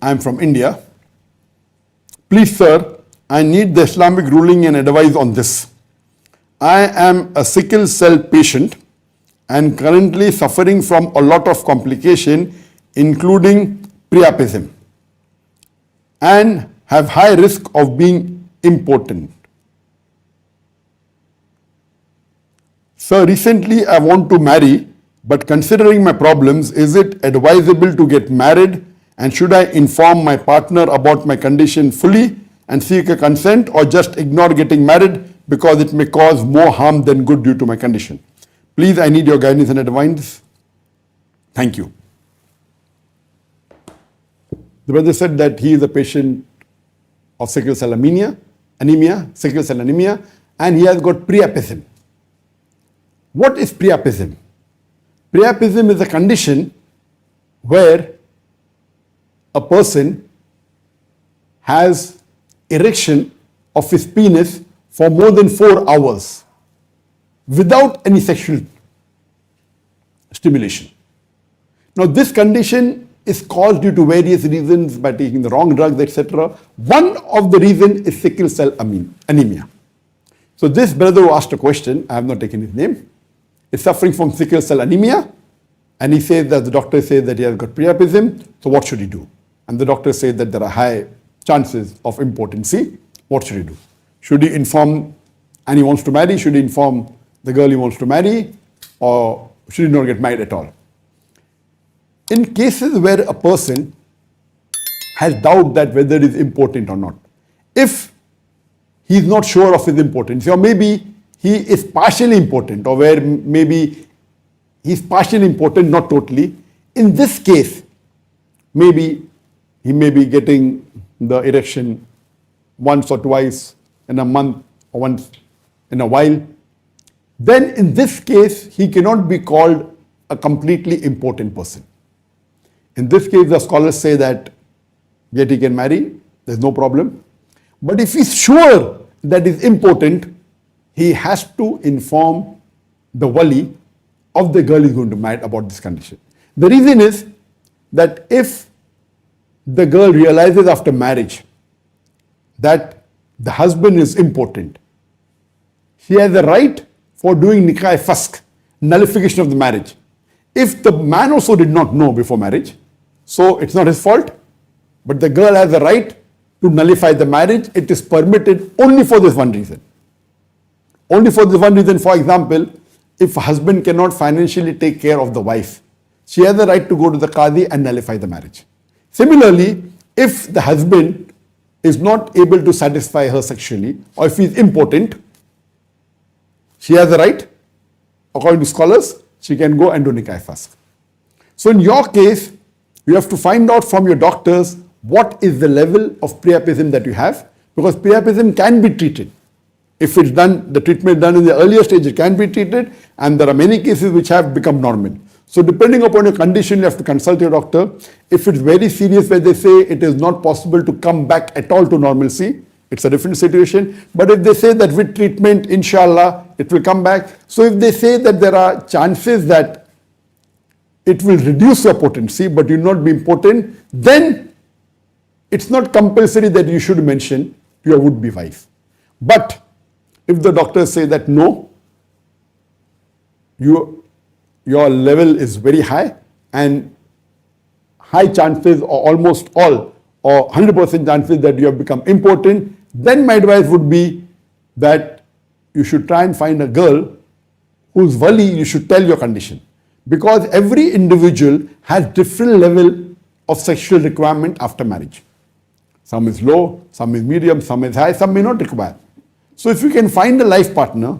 I am from India. Please, sir, I need the Islamic ruling and advice on this. I am a sickle cell patient and currently suffering from a lot of complication, including priapism, and have high risk of being impotent. Sir, recently I want to marry, but considering my problems, is it advisable to get married, and should I inform my partner about my condition fully and seek a consent, or just ignore getting married because it may cause more harm than good due to my condition? Please, I need your guidance and advice. Thank you. The brother said that he is a patient of sickle cell anemia, and he has got priapism. What is priapism? Priapism is a condition where a person has erection of his penis for more than 4 hours without any sexual stimulation. Now, this condition is caused due to various reasons, by taking the wrong drugs, etc. One of the reasons is sickle cell anemia. So this brother who asked a question, I have not taken his name, is suffering from sickle cell anemia, and he says that the doctor says that he has got priapism, so what should he do? And the doctor says that there are high chances of impotency. What should he do? Should he inform, and he wants to marry, should he inform the girl he wants to marry, or should he not get married at all? In cases where a person has doubt that whether it is impotent or not, if he is not sure of his impotency, or maybe he is partially impotent, or where maybe he is partially impotent, not totally, in this case, maybe he may be getting the erection once or twice in a month or once in a while, then in this case, he cannot be called a completely impotent person. In this case, the scholars say that yet he can marry, there's no problem. But if he's sure that he's impotent, he has to inform the wali of the girl he's going to marry about this condition. The reason is that if the girl realizes after marriage that the husband is impotent, she has a right for doing nikah fask, nullification of the marriage. If the man also did not know before marriage, so it's not his fault, but the girl has a right to nullify the marriage. It is permitted only for this one reason. Only for this one reason. For example, if a husband cannot financially take care of the wife, she has the right to go to the qadi and nullify the marriage. Similarly, if the husband is not able to satisfy her sexually, or if he is impotent, she has the right, according to scholars, she can go and do nikah fast. So in your case, you have to find out from your doctors what is the level of priapism that you have, because priapism can be treated. If it's done, the treatment is done in the earlier stage, it can be treated, and there are many cases which have become normal. So depending upon your condition, you have to consult your doctor. If it's very serious where they say it is not possible to come back at all to normalcy, it's a different situation. But if they say that with treatment, inshallah, it will come back. So if they say that there are chances that it will reduce your potency, but you will not be impotent, then it's not compulsory that you should mention to your would-be wife. But if the doctors say that no, your level is very high, and high chances, or almost all, or 100% chances that you have become impotent, then my advice would be that you should try and find a girl whose wali you should tell your condition. Because every individual has different level of sexual requirement after marriage. Some is low, some is medium, some is high, some may not require. So if you can find a life partner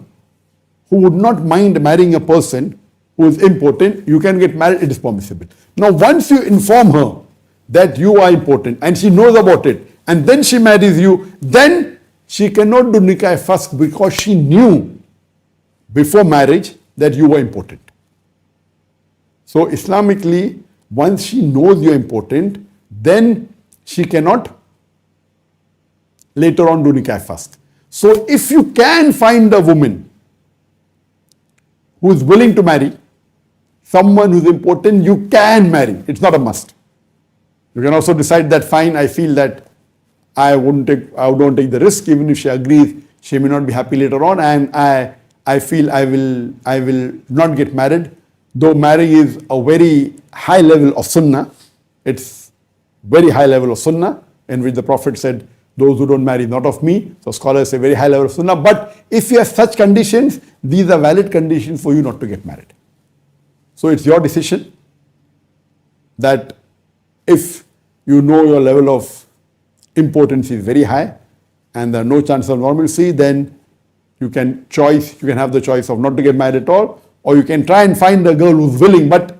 who would not mind marrying a person who is impotent, you can get married, it is permissible. Now once you inform her that you are impotent and she knows about it, and then she marries you, then she cannot do nikah first, because she knew before marriage that you were impotent. So Islamically, once she knows you are impotent, then she cannot later on do nikah first. So if you can find a woman who is willing to marry someone who is impotent, you can marry. It's not a must. You can also decide that fine, I feel that I don't take the risk, even if she agrees, she may not be happy later on, and I feel I will not get married. Though marrying is a very high level of sunnah, it's very high level of sunnah, in which the Prophet said, those who don't marry, not of me. So scholars say very high level of sunnah. But if you have such conditions, these are valid conditions for you not to get married. So it's your decision that if you know your level of importance is very high and there are no chances of normalcy, then you can have the choice of not to get married at all, or you can try and find a girl who's willing. But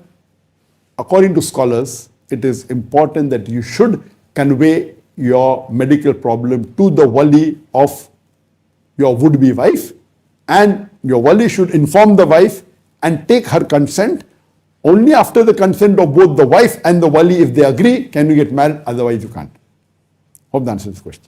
according to scholars, it is important that you should convey your medical problem to the wali of your would-be wife, and your wali should inform the wife and take her consent. Only after the consent of both the wife and the wali, if they agree, can you get married, otherwise you can't. Hope that answers this question.